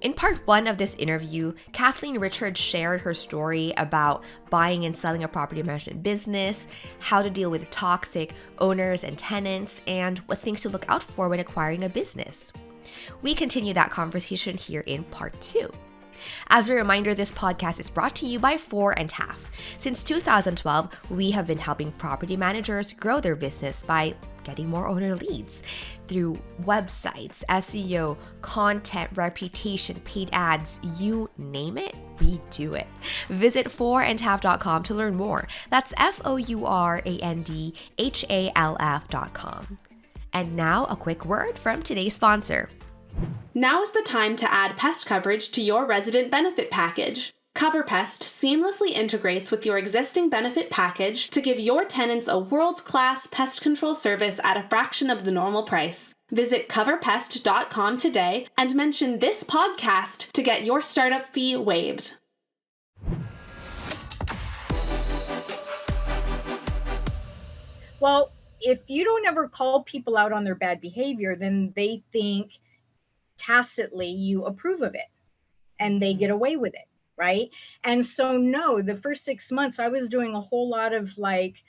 In part one of this interview, Kathleen Richards shared her story about buying and selling a property management business, how to deal with toxic owners and tenants, and what things to look out for when acquiring a business. We continue that conversation here in part two. As a reminder, this podcast is brought to you by 4.5. Since 2012, we have been helping property managers grow their business by getting more owner leads through websites, SEO, content, reputation, paid ads, you name it, we do it. Visit 4andhalf.com to learn more. That's FOURANDHALF.com. And now a quick word from today's sponsor. Now is the time to add pest coverage to your resident benefit package. CoverPest seamlessly integrates with your existing benefit package to give your tenants a world-class pest control service at a fraction of the normal price. Visit coverpest.com today and mention this podcast to get your startup fee waived. Well, if you don't ever call people out on their bad behavior, then they think tacitly you approve of it and they get away with it, right? And so no, the first 6 months I was doing a whole lot of like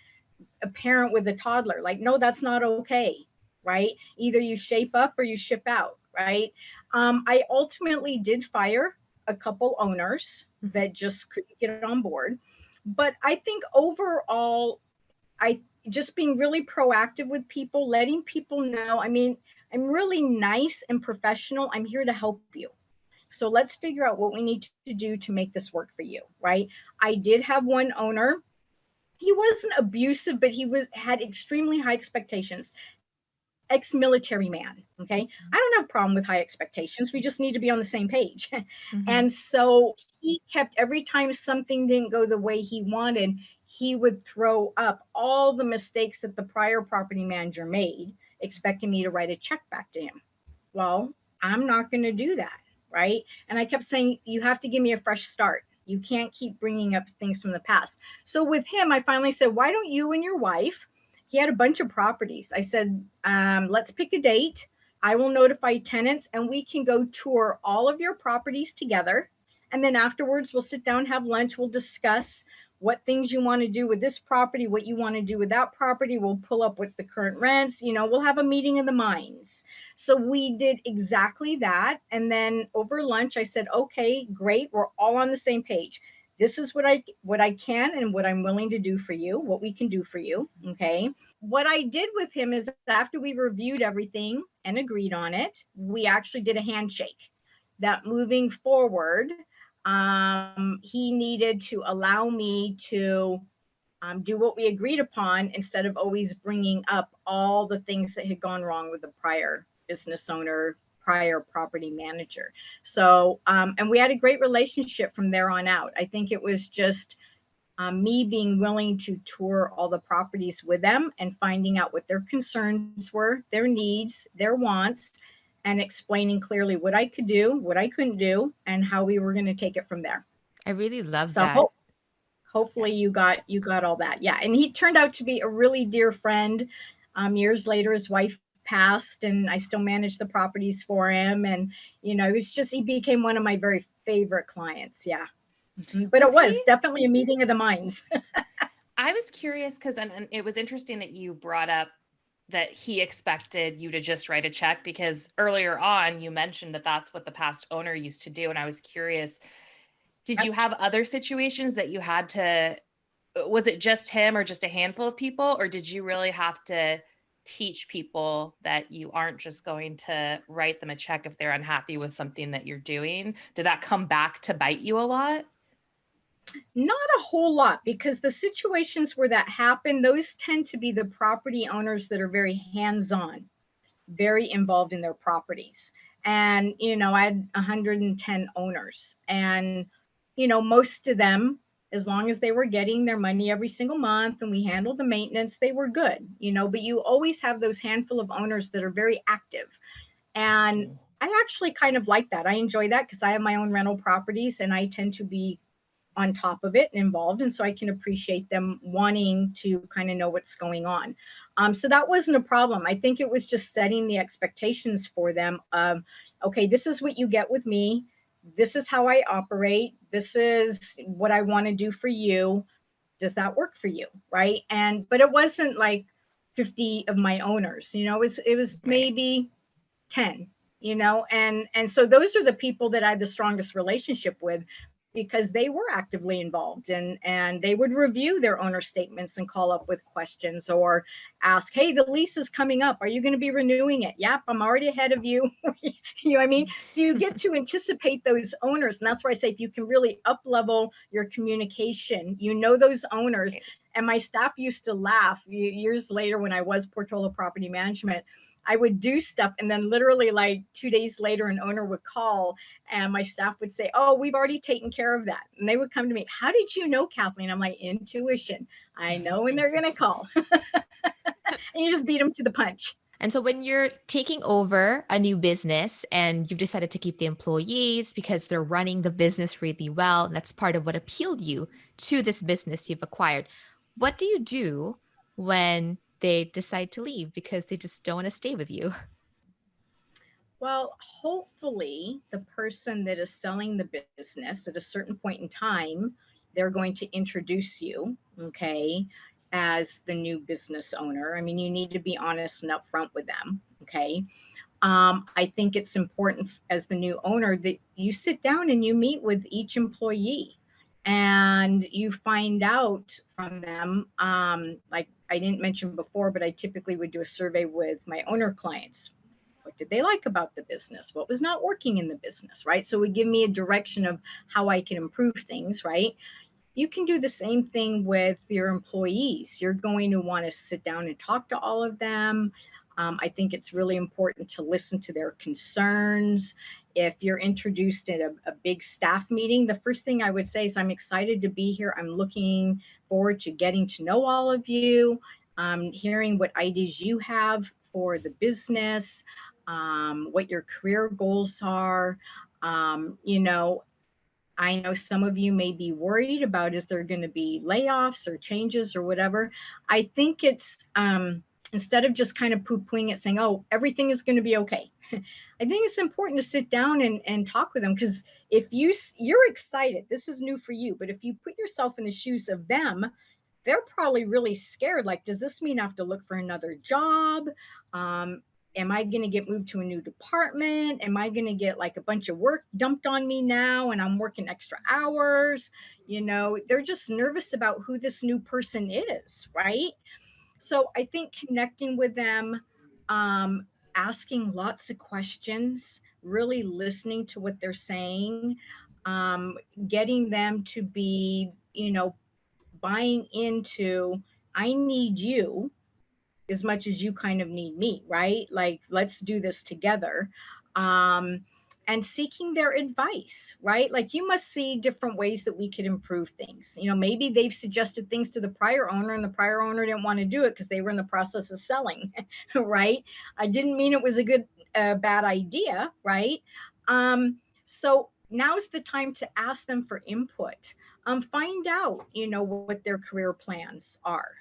a parent with a toddler, like, no, that's not okay, right? Either you shape up or you ship out, right? I ultimately did fire a couple owners that just couldn't get on board. But I think overall, I just being really proactive with people, letting people know, I mean, I'm really nice and professional. I'm here to help you. So let's figure out what we need to do to make this work for you, right? I did have one owner. He wasn't abusive, but he had extremely high expectations. Ex-military man, okay? I don't have a problem with high expectations. We just need to be on the same page. And so he kept, every time something didn't go the way he wanted, he would throw up all the mistakes that the prior property manager made, expecting me to write a check back to him. Well, I'm not going to do that, right? And I kept saying, you have to give me a fresh start. You can't keep bringing up things from the past. So with him, I finally said, why don't you and your wife, he had a bunch of properties. I said, let's pick a date. I will notify tenants and we can go tour all of your properties together. And then afterwards, we'll sit down, have lunch. We'll discuss what things you want to do with this property, what you want to do with that property. We'll pull up what's the current rents. You know, we'll have a meeting of the minds. So we did exactly that. And then over lunch, I said, okay, great. We're all on the same page. This is what I can and what I'm willing to do for you, what we can do for you. Okay. What I did with him is after we reviewed everything and agreed on it, we actually did a handshake that moving forward, he needed to allow me to do what we agreed upon instead of always bringing up all the things that had gone wrong with the prior business owner, prior property manager. So, and we had a great relationship from there on out. I think it was just me being willing to tour all the properties with them and finding out what their concerns were, their needs, their wants, and explaining clearly what I could do, what I couldn't do, and how we were going to take it from there. I really love So that. hopefully you got all that. Yeah. And he turned out to be a really dear friend. Years later, his wife passed and I still managed the properties for him. And, you know, he became one of my very favorite clients. Yeah. But it was definitely a meeting of the minds. I was curious because, and it was interesting that you brought up that he expected you to just write a check, because earlier on you mentioned that that's what the past owner used to do. And I was curious, did you have other situations that you had to, was it just him or just a handful of people, or did you really have to teach people that you aren't just going to write them a check if they're unhappy with something that you're doing? Did that come back to bite you a lot? Not a whole lot, because the situations where that happen, those tend to be the property owners that are very hands-on, very involved in their properties. And, you know, I had 110 owners and, you know, most of them, as long as they were getting their money every single month and we handled the maintenance, they were good, you know, but you always have those handful of owners that are very active. And I actually kind of like that. I enjoy that because I have my own rental properties and I tend to be on top of it and involved. And so I can appreciate them wanting to kind of know what's going on. So that wasn't a problem. I think it was just setting the expectations for them of, okay, this is what you get with me. this is how I operate. This is what I want to do for you. Does that work for you? Right. But it wasn't like 50 of my owners, it was Right. maybe 10, and so those are the people that I had the strongest relationship with, because they were actively involved, and they would review their owner statements and call up with questions, or ask, hey, the lease is coming up, are you going to be renewing it? Yep, I'm already ahead of you. You know what I mean? So you get to anticipate those owners, and that's why I say, if you can really up level your communication, those owners. Right. And my staff used to laugh years later when I was Portola Property Management. I would do stuff, and then literally like 2 days later, an owner would call, and my staff would say, oh, we've already taken care of that. And they would come to me, how did you know, Kathleen? I'm like, intuition. I know when they're going to call. And you just beat them to the punch. And so when you're taking over a new business and you've decided to keep the employees because they're running the business really well, and that's part of what appealed you to this business you've acquired, what do you do when they decide to leave because they just don't want to stay with you? Well, hopefully, the person that is selling the business at a certain point in time, they're going to introduce you, okay, as the new business owner. I mean, you need to be honest and upfront with them, okay. I think it's important as the new owner that you sit down and you meet with each employee, and you find out from them. Like I didn't mention before, but I typically would do a survey with my owner clients. What did they like about the business? What was not working in the business, right? So it would give me a direction of how I can improve things, right? You can do the same thing with your employees. You're going to want to sit down and talk to all of them. I think it's really important to listen to their concerns. If you're introduced at a big staff meeting, the first thing I would say is, I'm excited to be here. I'm looking forward to getting to know all of you, hearing what ideas you have for the business, what your career goals are. I know some of you may be worried about, is there going to be layoffs or changes or whatever. I think it's instead of just kind of poo-pooing it, saying, oh, everything is going to be okay. I think it's important to sit down and talk with them, because if you're excited, this is new for you, but if you put yourself in the shoes of them, they're probably really scared. Like, does this mean I have to look for another job? Am I going to get moved to a new department? Am I going to get like a bunch of work dumped on me now and I'm working extra hours? They're just nervous about who this new person is, right? So I think connecting with them, asking lots of questions, really listening to what they're saying, getting them to be, buying into, I need you as much as you kind of need me, right? Like, let's do this together. Um, and seeking their advice, right? Like, you must see different ways that we could improve things. Maybe they've suggested things to the prior owner, and the prior owner didn't want to do it because they were in the process of selling, right? I didn't mean it was a bad idea, right? So now's the time to ask them for input. Find out, what their career plans are.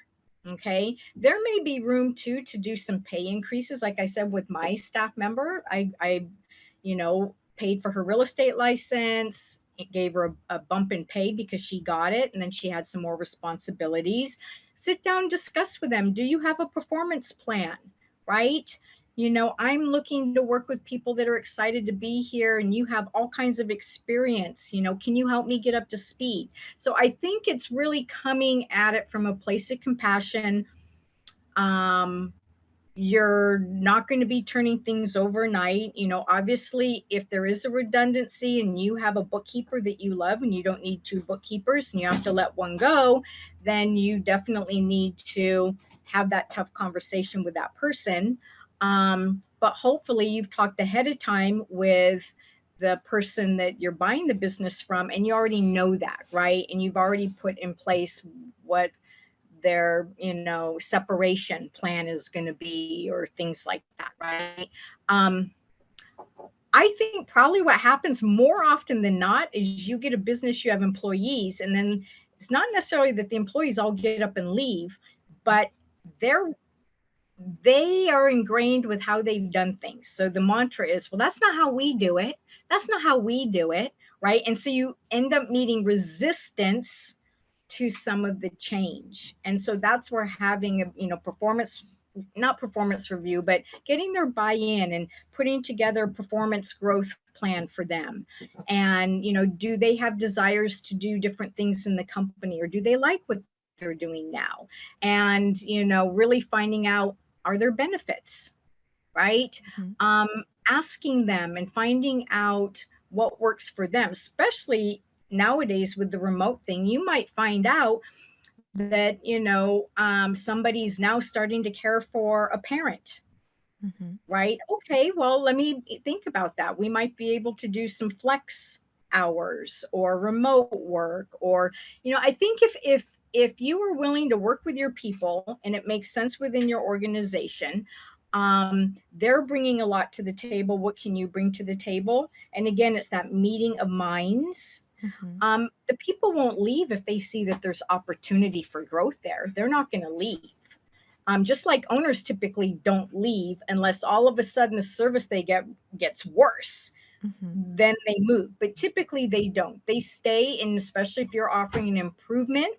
Okay. There may be room too to do some pay increases. Like I said, with my staff member, I paid for her real estate license. It gave her a bump in pay because she got it. And then she had some more responsibilities. Sit down, discuss with them. Do you have a performance plan? Right? I'm looking to work with people that are excited to be here, and you have all kinds of experience. Can you help me get up to speed? So I think it's really coming at it from a place of compassion. You're not going to be turning things overnight. Obviously, if there is a redundancy and you have a bookkeeper that you love and you don't need two bookkeepers and you have to let one go, then you definitely need to have that tough conversation with that person. But hopefully you've talked ahead of time with the person that you're buying the business from, and you already know that, right? And you've already put in place what their separation plan is going to be, or things like that, right? I think probably what happens more often than not is you get a business, you have employees, and then it's not necessarily that the employees all get up and leave, but they're they are ingrained with how they've done things. So the mantra is, well, that's not how we do it. That's not how we do it. Right. And so you end up meeting resistance to some of the change. And so that's where having a, performance, not performance review, but getting their buy-in and putting together a performance growth plan for them. And, do they have desires to do different things in the company, or do they like what they're doing now? And, really finding out, are there benefits, right? Mhm. Asking them and finding out what works for them, especially nowadays with the remote thing. You might find out that, somebody's now starting to care for a parent, Mhm. right? Okay, well, let me think about that. We might be able to do some flex hours or remote work, or, I think if you are willing to work with your people and it makes sense within your organization, they're bringing a lot to the table. What can you bring to the table? And again, it's that meeting of minds. Mhm. The people won't leave if they see that there's opportunity for growth there. They're not going to leave. Just like owners typically don't leave unless all of a sudden the service they get gets worse, Mhm. then they move. But typically they don't. They stay, and especially if you're offering an improvement,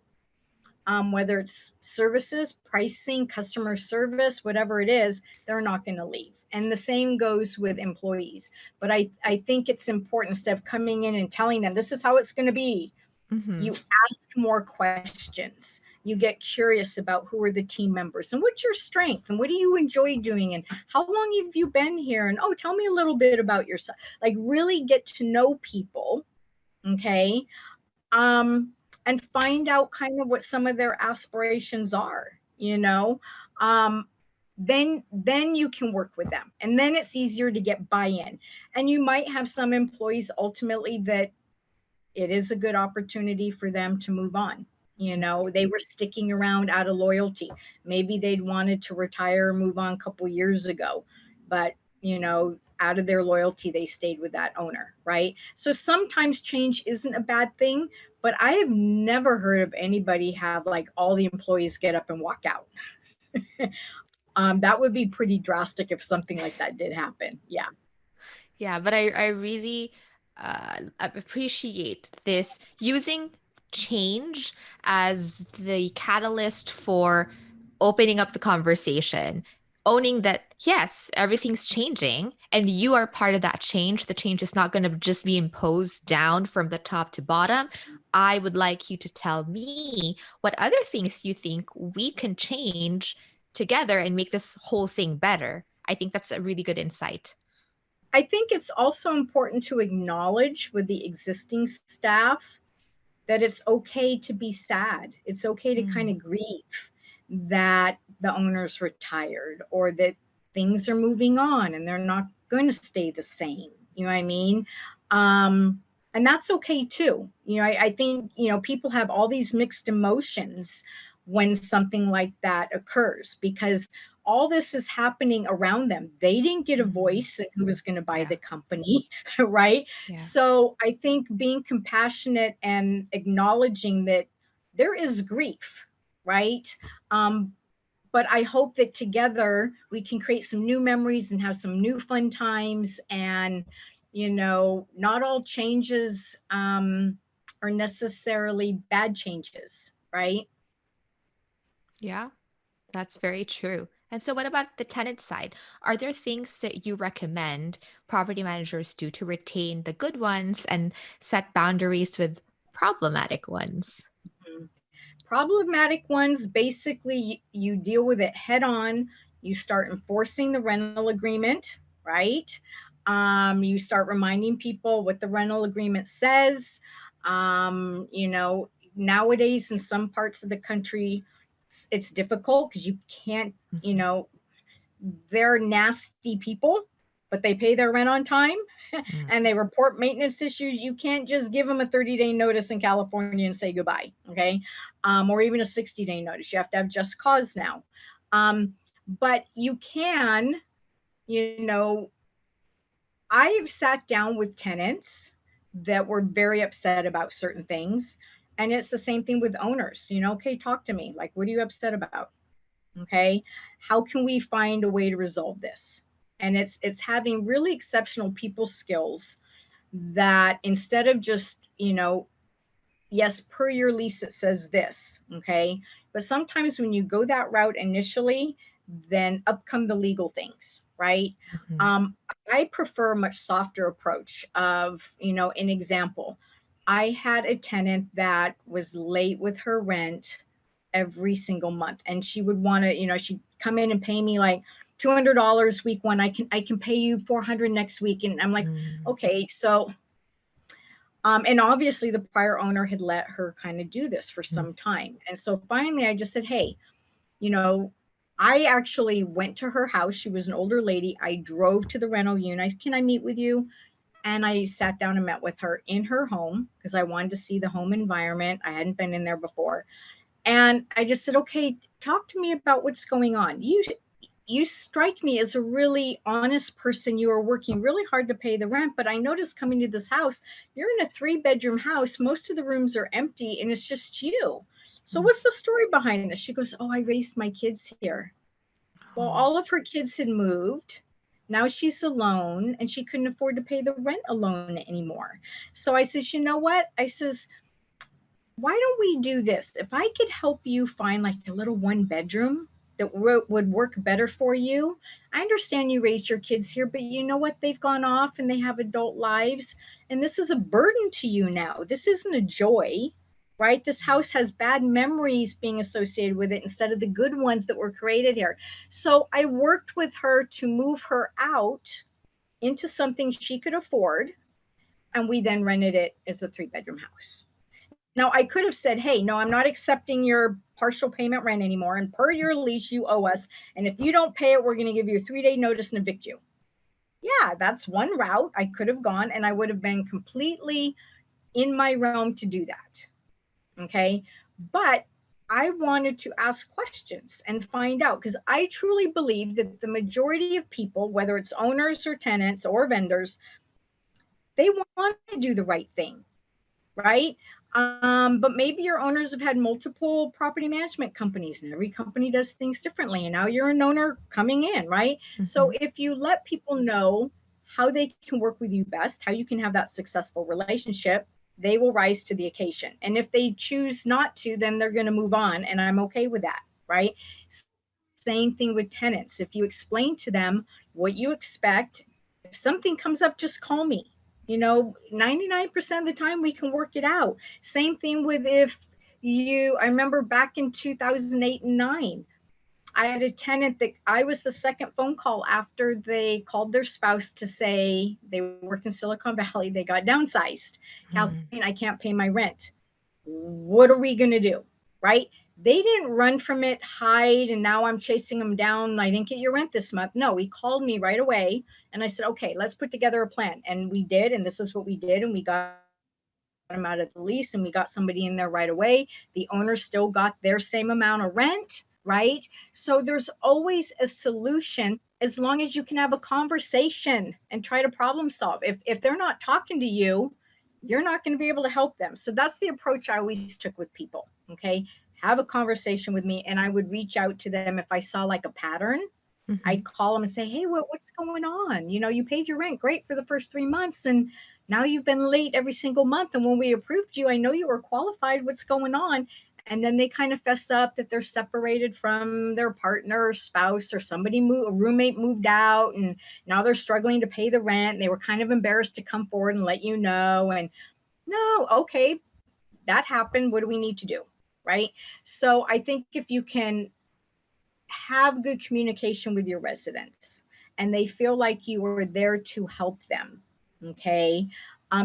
whether it's services, pricing, customer service, whatever it is, they're not going to leave. And the same goes with employees. But I think it's important, instead of coming in and telling them this is how it's going to be, Mhm. you ask more questions. You get curious about who are the team members and what's your strength and what do you enjoy doing and how long have you been here, and oh, tell me a little bit about yourself. Like, really get to know people, okay? And find out kind of what some of their aspirations are, um, then you can work with them, and then it's easier to get buy-in. And you might have some employees ultimately that it is a good opportunity for them to move on. They were sticking around out of loyalty. Maybe they'd wanted to retire or move on a couple years ago, but out of their loyalty, they stayed with that owner, right? So sometimes change isn't a bad thing, but I have never heard of anybody have like all the employees get up and walk out. That would be pretty drastic if something like that did happen. Yeah. Yeah, but I really appreciate this using change as the catalyst for opening up the conversation, owning that, yes, everything's changing and you are part of that change. The change is not going to just be imposed down from the top to bottom. I would like you to tell me what other things you think we can change together and make this whole thing better. I think that's a really good insight. I think it's also important to acknowledge with the existing staff that it's okay to be sad. It's okay to kind Mm. of grieve that the owner's retired, or that things are moving on and they're not going to stay the same. You know what I mean? And that's okay too. I think, people have all these mixed emotions when something like that occurs, because all this is happening around them. They didn't get a Mm. voice in who was going to buy Yeah, the company, right? yeah. So I think being compassionate and acknowledging that there is grief, right? Um, but I hope that together we can create some new memories and have some new fun times. And, not all changes are necessarily bad changes, right? Yeah, that's very true. And so, what about the tenant side? Are there things that you recommend property managers do to retain the good ones and set boundaries with problematic ones? Mhm. Problematic ones, basically, you deal with it head on. You start enforcing the rental agreement, right? You start reminding people what the rental agreement says. Nowadays in some parts of the country, it's difficult because you can't, Mhm. they're nasty people, but they pay their rent on time Mm. and they report maintenance issues. You can't just give them a 30-day notice in California and say goodbye, okay? Or even a 60-day notice. You have to have just cause now. But you can, you know, I have sat down with tenants that were very upset about certain things. And it's the same thing with owners. Okay, talk to me. Like, what are you upset about? Okay. How can we find a way to resolve this? And it's having really exceptional people skills that instead of just, yes, per your lease, it says this. Okay. But sometimes when you go that route initially, then up come the legal things, right? Mhm. Um, I prefer a much softer approach of, an example. I had a tenant that was late with her rent every single month, and she would want to, she'd come in and pay me like $200 week one. I can pay you 400 next week. And I'm like, Mm. okay, so and obviously, the prior owner had let her kind of do this for Mm. some time. And so finally, I just said, hey, you know, I actually went to her house. She was an older lady. I drove to the rental unit. I said, can I meet with you? And I sat down and met with her in her home because I wanted to see the home environment. I hadn't been in there before. And I just said, okay, talk to me about what's going on. You strike me as a really honest person. You are working really hard to pay the rent, but I noticed coming to this house, you're in a 3-bedroom house. Most of the rooms are empty and it's just you. So Mm. what's the story behind this? She goes, oh, I raised my kids here. Well, Oh. all of her kids had moved. Now she's alone and she couldn't afford to pay the rent alone anymore. So I says, you know what? I says, why don't we do this? If I could help you find like a little 1 bedroom that would work better for you. I understand you raised your kids here, but you know what? They've gone off and they have adult lives. And this is a burden to you now. This isn't a joy, right? This house has bad memories being associated with it instead of the good ones that were created here. So I worked with her to move her out into something she could afford. And we then rented it as a 3-bedroom house. Now, I could have said, hey, no, I'm not accepting your partial payment rent anymore. And per your lease, you owe us. And if you don't pay it, we're going to give you a 3-day notice and evict you. Yeah, that's one route I could have gone, and I would have been completely in my realm to do that. Okay. But I wanted to ask questions and find out because I truly believe that the majority of people, whether it's owners or tenants or vendors, they want to do the right thing, right? But maybe your owners have had multiple property management companies and every company does things differently. And now you're an owner coming in, right? So Mhm. if you let people know how they can work with you best, how you can have that successful relationship, they will rise to the occasion. And if they choose not to, then they're going to move on. And I'm okay with that, right? Same thing with tenants. If you explain to them what you expect, if something comes up, just call me. 99% of the time we can work it out. Same thing with I remember back in 2008 and 9, I had a tenant that I was the second phone call after they called their spouse to say they worked in Silicon Valley. They got downsized. Mm. Kathleen, I can't pay my rent. What are we going to do? Right? They didn't run from it, hide, and now I'm chasing them down. I didn't get your rent this month. No, he called me right away. And I said, okay, let's put together a plan. And we did. And this is what we did. And we got him out of the lease and we got somebody in there right away. The owner still got their same amount of rent, right? So there's always a solution as long as you can have a conversation and try to problem solve. If they're not talking to you, you're not going to be able to help them. So that's the approach I always took with people. Okay. Have a conversation with me and I would reach out to them if I saw like a pattern. Mhm. I'd call them and say, hey, what's going on? You paid your rent great for the first 3 months and now you've been late every single month. And when we approved you, I know you were qualified. What's going on? And then they kind of fess up that they're separated from their partner or spouse or a roommate moved out and now they're struggling to pay the rent. And they were kind of embarrassed to come forward and let you know. And no, okay, that happened. What do we need to do? Right. So I think if you can have good communication with your residents and they feel like you are there to help them, okay,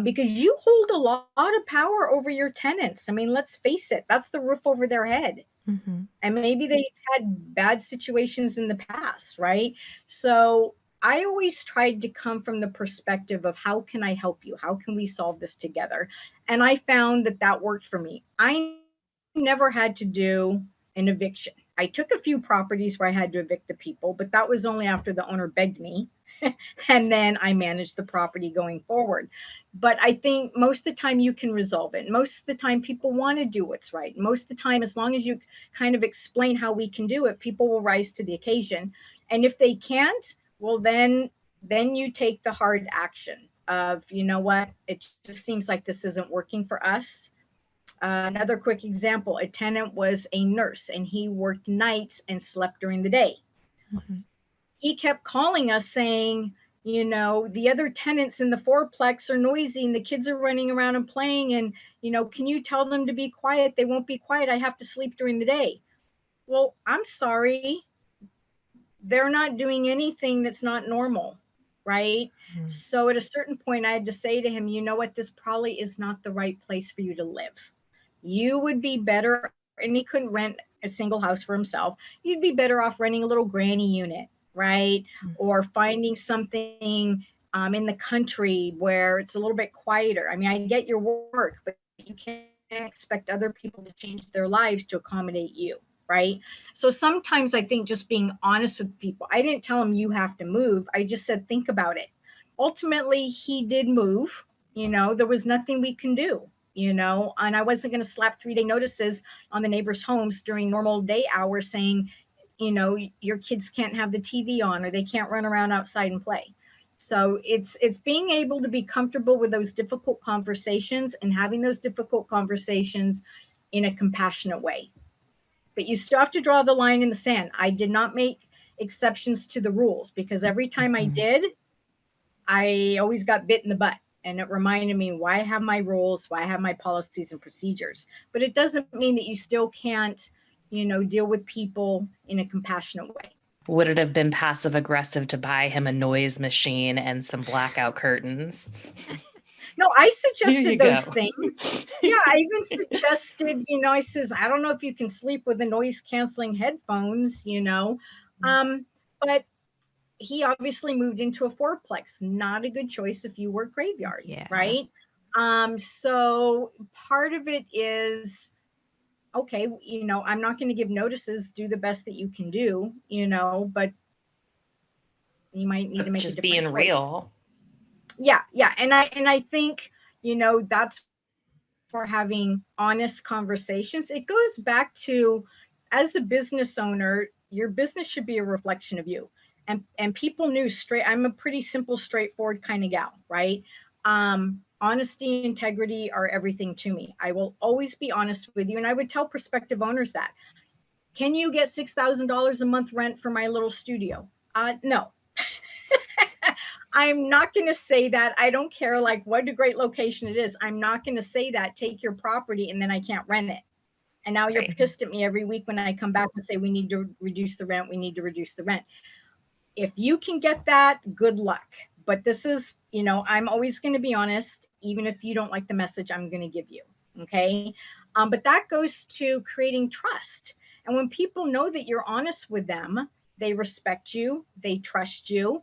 because you hold a lot of power over your tenants. I mean, let's face it, that's the roof over their head. Mhm. And maybe they've had bad situations in the past, right? So I always tried to come from the perspective of how can I help you? How can we solve this together? And I found that worked for me. I never had to do an eviction. I took a few properties where I had to evict the people, but that was only after the owner begged me. and then I manage the property going forward. But I think most of the time you can resolve it. Most of the time people want to do what's right. Most of the time, as long as you kind of explain how we can do it, people will rise to the occasion. And if they can't, well, then you take the hard action of, you know what, it just seems like this isn't working for us. Another quick example, a tenant was a nurse and he worked nights and slept during the day. Mhm. He kept calling us saying, you know, the other tenants in the fourplex are noisy and the kids are running around and playing. And, you know, can you tell them to be quiet? They won't be quiet. I have to sleep during the day. Well, I'm sorry. They're not doing anything that's not normal, right? Mhm. So at a certain point, I had to say to him, you know what, this probably is not the right place for you to live. You would be better, and he couldn't rent a single house for himself. You'd be better off renting a little granny unit, right? Or finding something in the country where it's a little bit quieter. I mean, I get your work, but you can't expect other people to change their lives to accommodate you, right? So sometimes I think just being honest with people, I didn't tell him you have to move. I just said, think about it. Ultimately, he did move. You know, there was nothing we can do, you know, and I wasn't going to slap 3-day notices on the neighbors' homes during normal day hours saying, you know, your kids can't have the TV on or they can't run around outside and play. So it's being able to be comfortable with those difficult conversations and having those difficult conversations in a compassionate way. But you still have to draw the line in the sand. I did not make exceptions to the rules because every time I Mhm. did, I always got bit in the butt. And it reminded me why I have my rules, why I have my policies and procedures. But it doesn't mean that you still can't, you know, deal with people in a compassionate way. Would it have been passive aggressive to buy him a noise machine and some blackout curtains? No, I Here you suggested those go. things. Yeah, I even suggested, you know, I says, I don't know if you can sleep with the noise canceling headphones, you know. But he obviously moved into a fourplex. Not a good choice if you work graveyard, Yeah. right? So part of it is okay, you know, I'm not going to give notices, do the best that you can do, you know, but you might need to make a Just different being choice. real. Yeah. And I think, you know, that's for having honest conversations. It goes back to, as a business owner, your business should be a reflection of you. And people knew straight. I'm a pretty simple, straightforward kind of gal, right? Honesty, integrity are everything to me. I will always be honest with you, and I would tell prospective owners that. Can you get $6,000 a month rent for my little studio? No. I'm not going to say that. I don't care like what a great location it is. I'm not going to say that. Take your property and then I can't rent it. And now you're Right. pissed at me every week when I come back and say we need to reduce the rent. We need to reduce the rent. If you can get that, good luck. But this is, you know, I'm always going to be honest, even if you don't like the message I'm going to give you. Okay. But that goes to creating trust. And when people know that you're honest with them, they respect you, they trust you.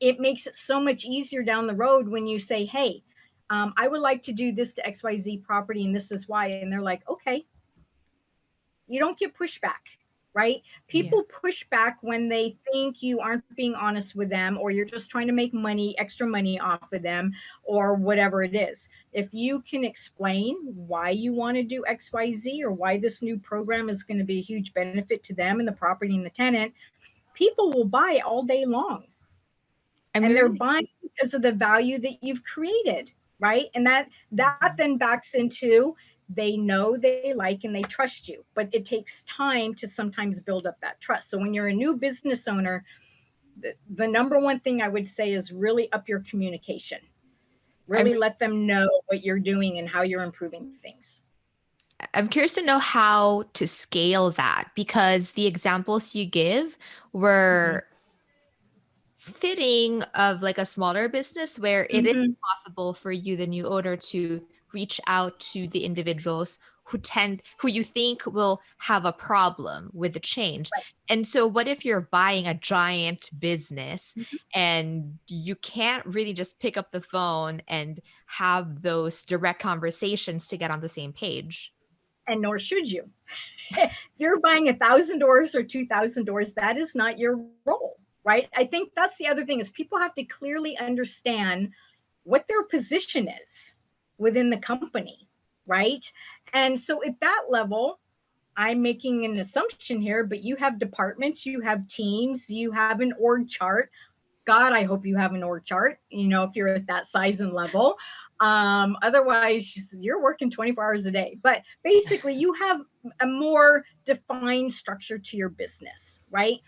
It makes it so much easier down the road when you say, hey, I would like to do this to XYZ property and this is why. And they're like, okay, you don't get pushback, right? Yeah. People push back when they think you aren't being honest with them or you're just trying to make money, extra money off of them or whatever it is. If you can explain why you want to do XYZ or why this new program is going to be a huge benefit to them and the property and the tenant, people will buy all day long. I'm And they're really buying because of the value that you've created, right? And that then backs into they know, they like, and they trust you. But it takes time to sometimes build up that trust. So when you're a new business owner, the number one thing I would say is really up your communication. I'm Really let them know what you're doing and how you're improving things. I'm curious to know how to scale that because the examples you give Mm-hmm. were fitting of like a smaller business where it is Mm-hmm. possible for you, the new owner, to reach out to the individuals who you think will have a problem with the change. Right. And so what if you're buying a giant business Mm-hmm. and you can't really just pick up the phone and have those direct conversations to get on the same page? And nor should you. If you're buying 1,000 doors or 2,000 doors, that is not your role. right? I think that's the other thing, is people have to clearly understand what their position is within the company, right? And so at that level, I'm making an assumption here, but you have departments, you have teams, you have an org chart. God, I hope you have an org chart, if you're at that size and level. Otherwise, you're working 24 hours a day. But basically, you have a more defined structure to your business, right?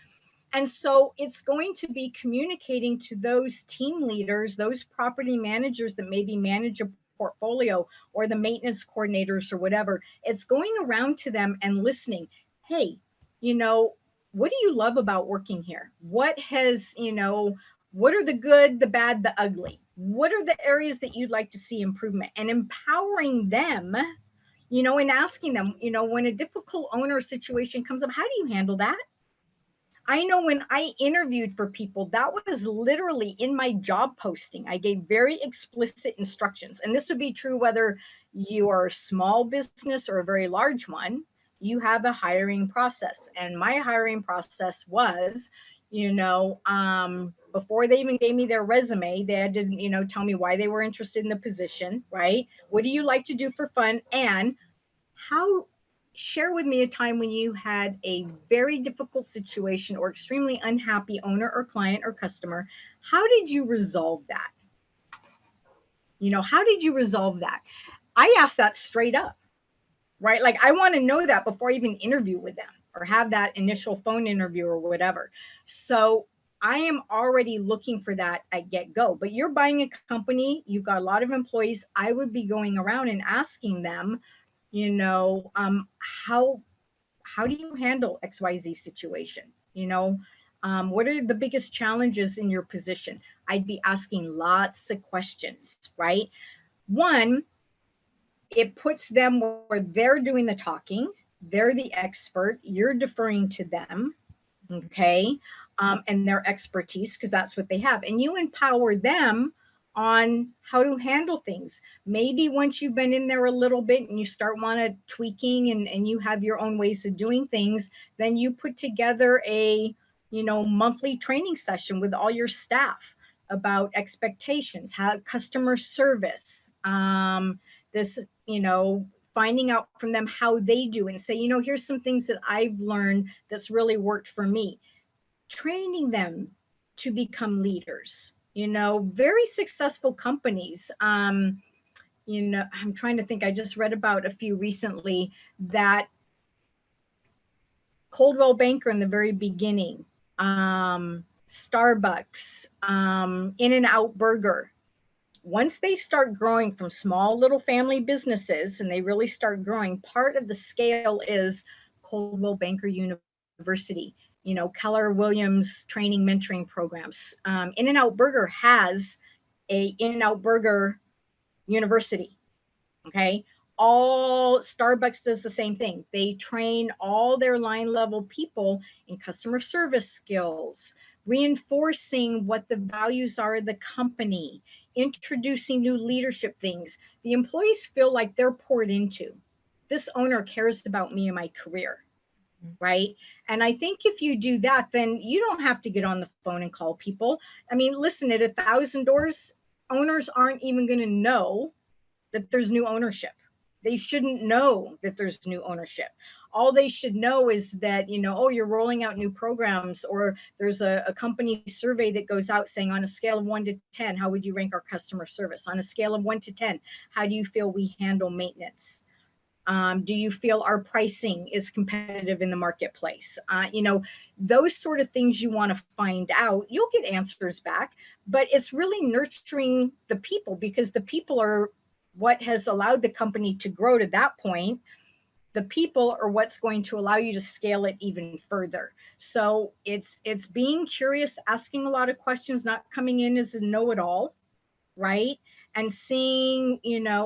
And so it's going to be communicating to those team leaders, those property managers that maybe manage a portfolio, or the maintenance coordinators or whatever. It's going around to them and listening. Hey, what do you love about working here? What are the good, the bad, the ugly? What are the areas that you'd like to see improvement? And empowering them, and asking them, when a difficult owner situation comes up, how do you handle that? I know when I interviewed for people, that was literally in my job posting. I gave very explicit instructions. And this would be true whether you are a small business or a very large one. You have a hiring process. And my hiring process was, before they even gave me their resume, they had to, tell me why they were interested in the position, right? What do you like to do for fun? And share with me a time when you had a very difficult situation or extremely unhappy owner or client or customer. How did you resolve that? How did you resolve that? I asked that straight up, right? Like, I want to know that before I even interview with them or have that initial phone interview or whatever. So I am already looking for that at get-go. But you're buying a company, you've got a lot of employees. I would be going around and asking them, how do you handle XYZ situation? What are the biggest challenges in your position? I'd be asking lots of questions, right? One, it puts them where they're doing the talking. They're the expert. You're deferring to them, okay? And their expertise, because that's what they have. And you empower them on how to handle things. Maybe once you've been in there a little bit and you start tweaking and you have your own ways of doing things, then you put together a monthly training session with all your staff about expectations, how customer service, this, finding out from them how they do, and say, here's some things that I've learned that's really worked for me. Training them to become leaders. Very successful companies. I'm trying to think, I just read about a few recently that Coldwell Banker in the very beginning, Starbucks, In-N-Out Burger. Once they start growing from small little family businesses and they really start growing, part of the scale is Coldwell Banker University, Keller Williams training mentoring programs. In-N-Out Burger has a In-N-Out Burger University. Okay. All Starbucks does the same thing. They train all their line level people in customer service skills, reinforcing what the values are of the company, introducing new leadership things. The employees feel like they're poured into. This owner cares about me and my career, right? And I think if you do that, then you don't have to get on the phone and call people. I mean, listen, at 1,000 doors, owners aren't even going to know that there's new ownership. They shouldn't know that there's new ownership. All they should know is that, oh, you're rolling out new programs, or there's a company survey that goes out saying, on a scale of 1 to 10, how would you rank our customer service? On a scale of 1 to 10, how do you feel we handle maintenance? Do you feel our pricing is competitive in the marketplace? Those sort of things you want to find out. You'll get answers back, but it's really nurturing the people, because the people are what has allowed the company to grow to that point. The people are what's going to allow you to scale it even further. So it's being curious, asking a lot of questions, not coming in as a know-it-all, right? And seeing,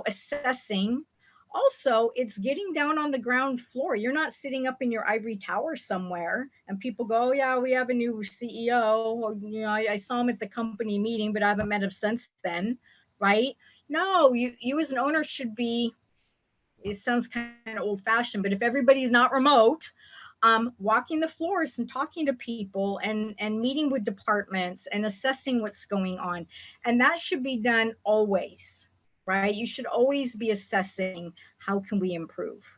assessing. Also, it's getting down on the ground floor. You're not sitting up in your ivory tower somewhere and people go, oh yeah, we have a new CEO. Or, I saw him at the company meeting, but I haven't met him since then, right? No, you as an owner should be, it sounds kind of old fashioned, but if everybody's not remote, walking the floors and talking to people and meeting with departments and assessing what's going on. And that should be done always, right? You should always be assessing, how can we improve?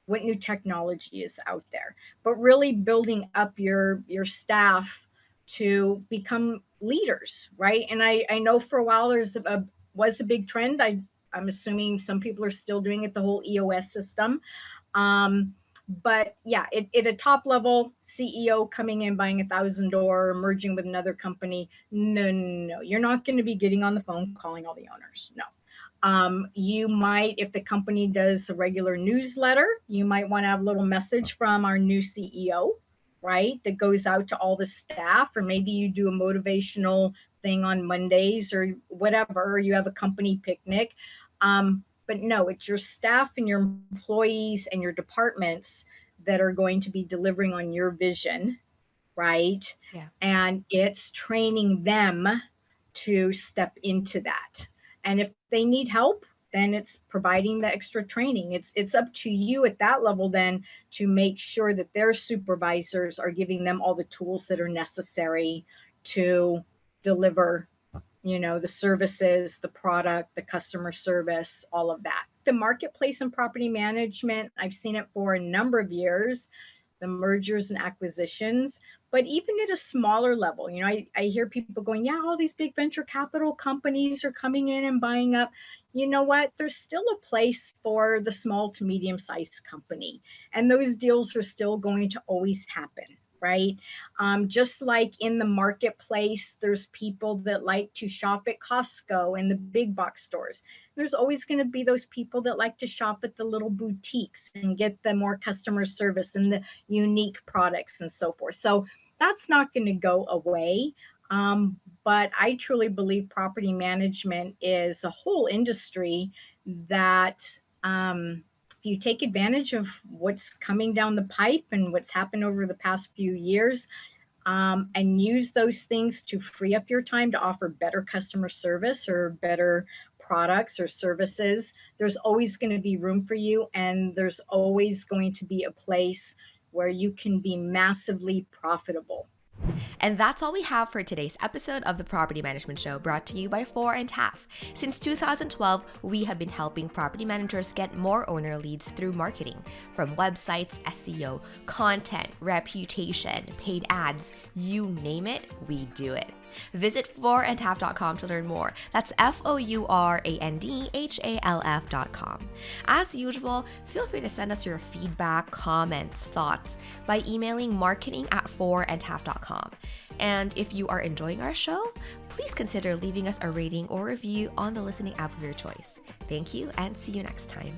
What new technology is out there? But really building up your staff to become leaders, right? And I know for a while was a big trend. I'm assuming some people are still doing it, the whole EOS system. But yeah, at a top level, CEO coming in, buying 1,000 door, merging with another company. No. You're not going to be getting on the phone, calling all the owners. No. You might, if the company does a regular newsletter, you might want to have a little message from our new CEO, right? That goes out to all the staff, or maybe you do a motivational thing on Mondays or whatever, or you have a company picnic. But no, it's your staff and your employees and your departments that are going to be delivering on your vision, right? Yeah. And it's training them to step into that. And if they need help, then it's providing the extra training. It's up to you at that level then to make sure that their supervisors are giving them all the tools that are necessary to deliver, the services, the product, the customer service, all of that. The marketplace and property management, I've seen it for a number of years, the mergers and acquisitions, but even at a smaller level, I hear people going, yeah, all these big venture capital companies are coming in and buying up. You know what? There's still a place for the small to medium-sized company, and those deals are still going to always happen, right? Just like in the marketplace, there's people that like to shop at Costco and the big box stores. There's always going to be those people that like to shop at the little boutiques and get the more customer service and the unique products and so forth. So that's not going to go away. But I truly believe property management is a whole industry that, if you take advantage of what's coming down the pipe and what's happened over the past few years, and use those things to free up your time to offer better customer service or better products or services, there's always going to be room for you, and there's always going to be a place where you can be massively profitable. And that's all we have for today's episode of the Property Management Show, brought to you by 4.5. Since 2012, we have been helping property managers get more owner leads through marketing. From websites, SEO, content, reputation, paid ads, you name it, we do it. Visit 4andhalf.com to learn more. That's FOURANDHALF.com. As usual, feel free to send us your feedback, comments, thoughts by emailing marketing@4andhalf.com. And if you are enjoying our show, please consider leaving us a rating or review on the listening app of your choice. Thank you, and see you next time.